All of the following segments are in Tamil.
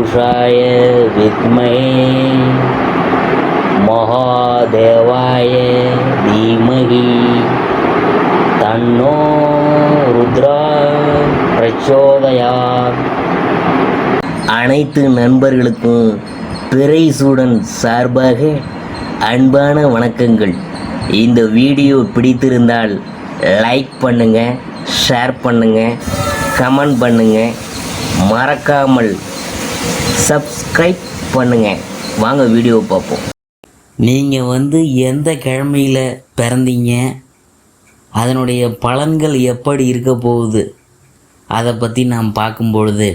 पुरुषाय विद्महे महादेवाय धीमहि तन्नो रुद्रा प्रचोदयात्. அனைத்து நண்பர்களுக்கும் பிறைசூடன் சார்பாக அன்பான வணக்கங்கள். இந்த வீடியோ பிடித்திருந்தால் லைக் பண்ணுங்கள், ஷேர் பண்ணுங்கள், கமெண்ட் பண்ணுங்கள், மறக்காமல் சப்ஸ்கிரைப் பண்ணுங்கள். வாங்க வீடியோ பார்ப்போம். நீங்கள் எந்த கிழமையில் பிறந்தீங்க, அதனுடைய பலன்கள் எப்படி இருக்க போகுது, அதை பற்றி நாம் பார்க்கும்பொழுது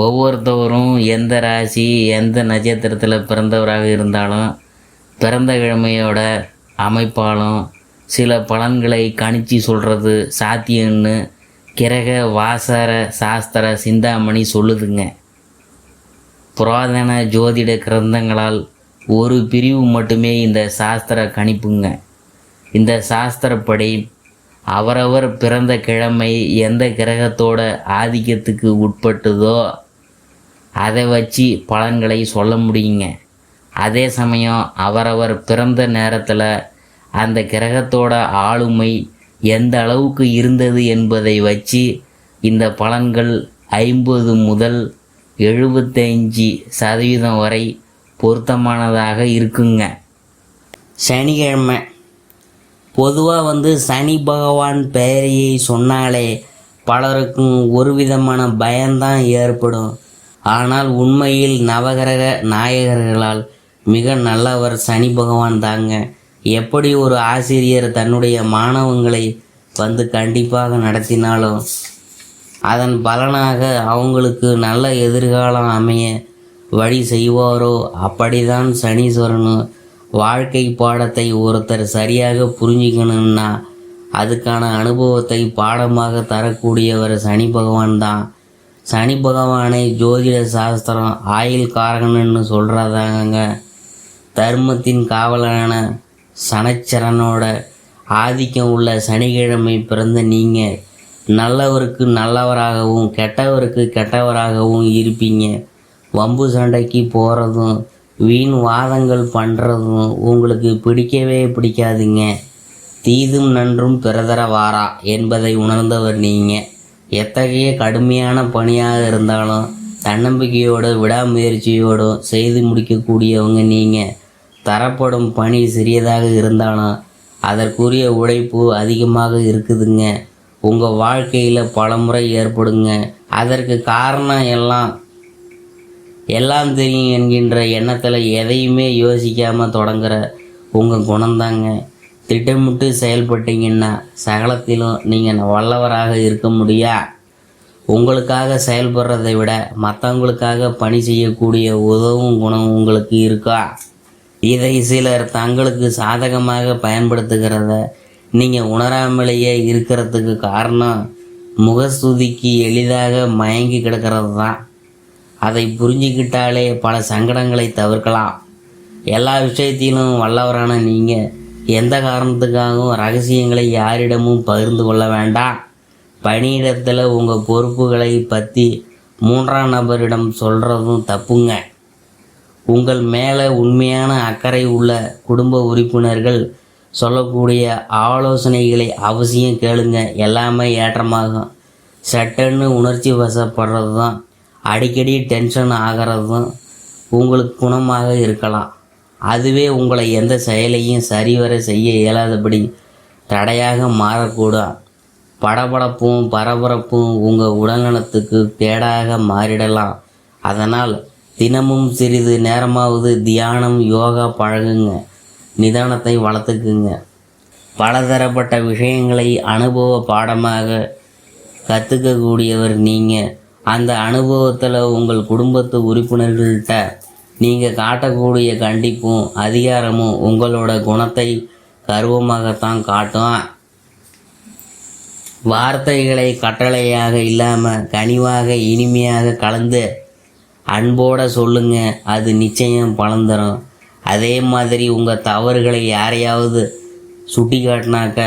ஒவ்வொருத்தவரும் எந்த ராசி எந்த நட்சத்திரத்தில் பிறந்தவராக இருந்தாலும் பிறந்த கிழமையோட அமைப்பாலும் சில பலன்களை கணிச்சு சொல்கிறது சாத்தியம்னு கிரக வாசர சாஸ்திர சிந்தாமணி சொல்லுதுங்க. புராதன ஜோதிட கிரந்தங்களால் ஒரு பிரிவு மட்டுமே இந்த சாஸ்திர கணிப்புங்க. இந்த சாஸ்திரப்படி அவரவர் பிறந்த கிழமை எந்த கிரகத்தோட ஆதிக்கத்துக்கு உட்பட்டதோ அதை வச்சு பலன்களை சொல்ல முடியுங்க. அதே சமயம் அவரவர் பிறந்த நேரத்தில் அந்த கிரகத்தோட ஆளுமை எந்த அளவுக்கு இருந்தது என்பதை வச்சு இந்த பலன்கள் 50 முதல் 75% வரை பொருத்தமானதாக இருக்குங்க. சனிக்கிழமை பொதுவாக சனி பகவான் பெயரையை சொன்னாலே பலருக்கும் ஒரு விதமான பயம்தான் ஏற்படும். ஆனால் உண்மையில் நவகிரக நாயகர்களால் மிக நல்லவர் சனி பகவான் தாங்க. எப்படி ஒரு ஆசிரியர் தன்னுடைய மாணவங்களை கண்டிப்பாக நடத்தினாலும் அதன் பலனாக அவங்களுக்கு நல்ல எதிர்காலம் அமைய வழி செய்வாரோ, அப்படிதான் சனீஸ்வரனும் வாழ்க்கை பாடத்தை ஒருத்தர் சரியாக புரிஞ்சிக்கணும்னா அதுக்கான அனுபவத்தை பாடமாக தரக்கூடியவர் சனி பகவான் தான். சனி பகவானை ஜோதிட சாஸ்திரம் ஆயுள் காரகன்னு சொல்கிறதாங்க. தர்மத்தின் காவலான சனச்சரனோட ஆதிக்கம் உள்ள சனிக்கிழமை பிறந்த நீங்கள் நல்லவருக்கு நல்லவராகவும் கெட்டவருக்கு கெட்டவராகவும் இருப்பீங்க. வம்பு சண்டைக்கு போகிறதும் வீண் வாதங்கள் பண்ணுறதும் உங்களுக்கு பிடிக்கவே பிடிக்காதுங்க. தீதும் நன்றும் பிறதர வாரா என்பதை உணர்ந்தவர் நீங்கள். எத்தகைய கடுமையான பணியாக இருந்தாலும் தன்னம்பிக்கையோடு விடாமுயற்சியோடு செய்து முடிக்கக்கூடியவங்க நீங்கள். தரப்படும் பணி சிறியதாக இருந்தாலும் அதற்குரிய உழைப்பு அதிகமாக இருக்குதுங்க. உங்கள் வாழ்க்கையில் பலமுறை ஏற்படுங்க. அதற்கு காரணம் எல்லாம் தெரியும் என்கின்ற எண்ணத்தில் எதையுமே யோசிக்காமல் தொடங்குற உங்கள் குணம்தாங்க. திட்டமிட்டு செயல்பட்டீங்கன்னா சகலத்திலும் நீங்கள் வல்லவராக இருக்க முடியா. உங்களுக்காக செயல்படுறதை விட மற்றவங்களுக்காக பணி செய்யக்கூடிய உதவும் குணம் உங்களுக்கு இருக்கா? இதை சிலர் தங்களுக்கு சாதகமாக பயன்படுத்துகிறத நீங்கள் உணராமலேயே இருக்கிறதுக்கு காரணம் முகஸ்துதிக்கு எளிதாக மயங்கி கிடக்கிறது தான். அதை புரிஞ்சுக்கிட்டாலே பல சங்கடங்களை தவிர்க்கலாம். எல்லா விஷயத்திலும் வல்லவரான நீங்கள் எந்த காரணத்துக்காகவும் ரகசியங்களை யாரிடமும் பகிர்ந்து கொள்ள வேண்டாம். பணியிடத்தில் உங்கள் பொறுப்புகளை பற்றி 3ஆம் நபரிடம் சொல்கிறதும் தப்புங்க. உங்கள் மேலே உண்மையான அக்கறை உள்ள குடும்ப உறுப்பினர்கள் சொல்லக்கூடிய ஆலோசனைகளை அவசியம் கேளுங்க. எல்லாமே ஏற்றமாகும். சட்டன்னு உணர்ச்சி வசப்படுறது தான், அடிக்கடி டென்ஷன் ஆகிறதும் உங்களுக்கு குணமாக இருக்கலாம். அதுவே உங்களை எந்த செயலையும் சரிவர செய்ய இயலாதபடி தடையாக மாறக்கூடும். படபடப்பும் பரபரப்பும் உங்கள் உடல்நலத்துக்கு கேடாக மாறிடலாம். அதனால் தினமும் சிறிது நேரமாவது தியானம் யோகா பழகுங்க. நிதானத்தை வளர்த்துக்குங்க. பலதரப்பட்ட விஷயங்களை அனுபவ பாடமாக கற்றுக்கக்கூடியவர் நீங்கள். அந்த அனுபவத்தில் உங்கள் குடும்பத்து உறுப்பினர்கள்ட்ட நீங்கள் காட்டக்கூடிய கண்டிப்பும் அதிகாரமும் உங்களோட குணத்தை கர்வமாகத்தான் காட்டும். வார்த்தைகளை கட்டளையாக இல்லாமல் கனிவாக இனிமையாக கலந்து அன்போட சொல்லுங்க. அது நிச்சயம் பலன் தரும். அதே மாதிரி உங்கள் தவறுகளை யாரையாவது சுட்டி காட்டினாக்க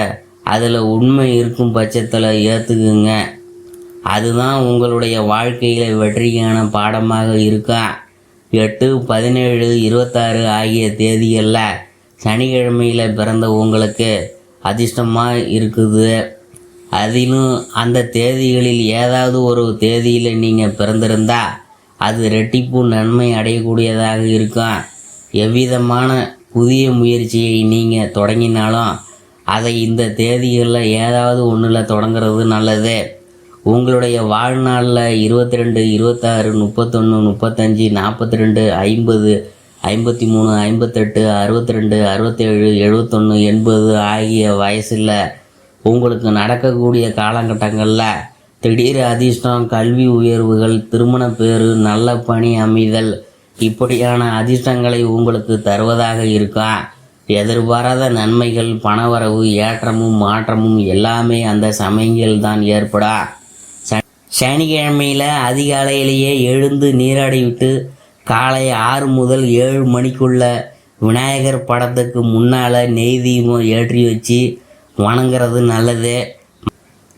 அதில் உண்மை இருக்கும் பட்சத்தில் ஏற்றுக்குங்க. அதுதான் உங்களுடைய வாழ்க்கையில் வெற்றிக்கான பாடமாக இருக்கும். 8, 17, 26 ஆகிய தேதிகளில் சனிக்கிழமையில் பிறந்த உங்களுக்கு அதிர்ஷ்டமாக இருக்குது. அதிலும் அந்த தேதிகளில் ஏதாவது ஒரு தேதியில் நீங்கள் பிறந்திருந்தா அது ரெட்டிப்பு நன்மை அடையக்கூடியதாக இருக்கும். எவ்விதமான புதிய முயற்சியை நீங்கள் தொடங்கினாலும் அதை இந்த தேதிகளில் ஏதாவது ஒன்றில் தொடங்கிறது நல்லது. உங்களுடைய வாழ்நாளில் 22, 26, 31, 35, 42, 50, 53, 58, 62, 67, 71, 80 ஆகிய வயசில் உங்களுக்கு நடக்கக்கூடிய காலகட்டங்களில் திடீர் அதிர்ஷ்டம், கல்வி உயர்வுகள், திருமண பேறு, நல்ல பணி அமைதல் இப்படியான அதிர்ஷ்டங்களை உங்களுக்கு தருவதாக இருக்கும். எதிர்பாராத நன்மைகள், பணவரவு, ஏற்றமும் மாற்றமும் எல்லாமே அந்த சமயங்கள் தான் ஏற்படும். சனிக்கிழமையில் அதிகாலையிலேயே எழுந்து நீராடி விட்டு காலை 6 முதல் 7 மணிக்குள்ள விநாயகர் படத்துக்கு முன்னால் நெய் தீபம் ஏற்றி வச்சு வணங்குறது நல்லது.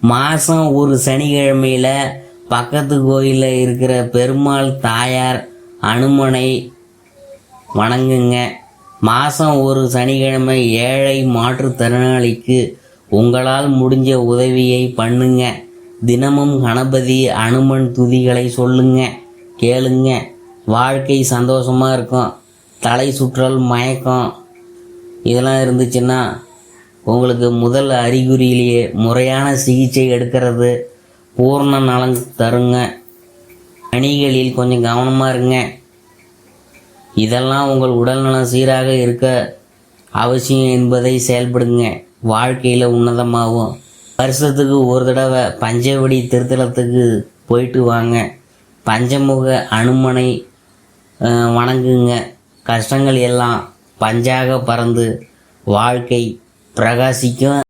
மாதம் ஒரு சனிக்கிழமையில் பக்கத்து கோயிலில் இருக்கிற பெருமாள், தாயார், அனுமனை வணங்குங்க. மாதம் ஒரு சனிக்கிழமை ஏழை மாற்றுத்திறனாளிக்கு உங்களால் முடிஞ்ச உதவியை பண்ணுங்க. தினமும் கணபதி, அனுமன் துதிகளை சொல்லுங்க, கேளுங்க. வாழ்க்கை சந்தோஷமாக இருக்கும். தலை சுற்றல், மயக்கம் இதெல்லாம் இருந்துச்சுன்னா உங்களுக்கு முதல் அறிகுறியிலேயே முறையான சிகிச்சை எடுக்கிறது பூர்ண நலம் தருங்க. பணிகளில் கொஞ்சம் கவனமாக இருங்க. இதெல்லாம் உங்கள் உடல்நலம் சீராக இருக்க அவசியம் என்பதை செயல்படுங்க. வாழ்க்கையில் உன்னதமாகும். வருஷத்துக்கு ஒரு தடவை பஞ்சவடி திருத்தலத்துக்கு போயிட்டு வாங்க. பஞ்சமுக அனுமனை வணங்குங்க. கஷ்டங்கள் எல்லாம் பஞ்சாக பறந்து வாழ்க்கை பிரகாசிக்கும்.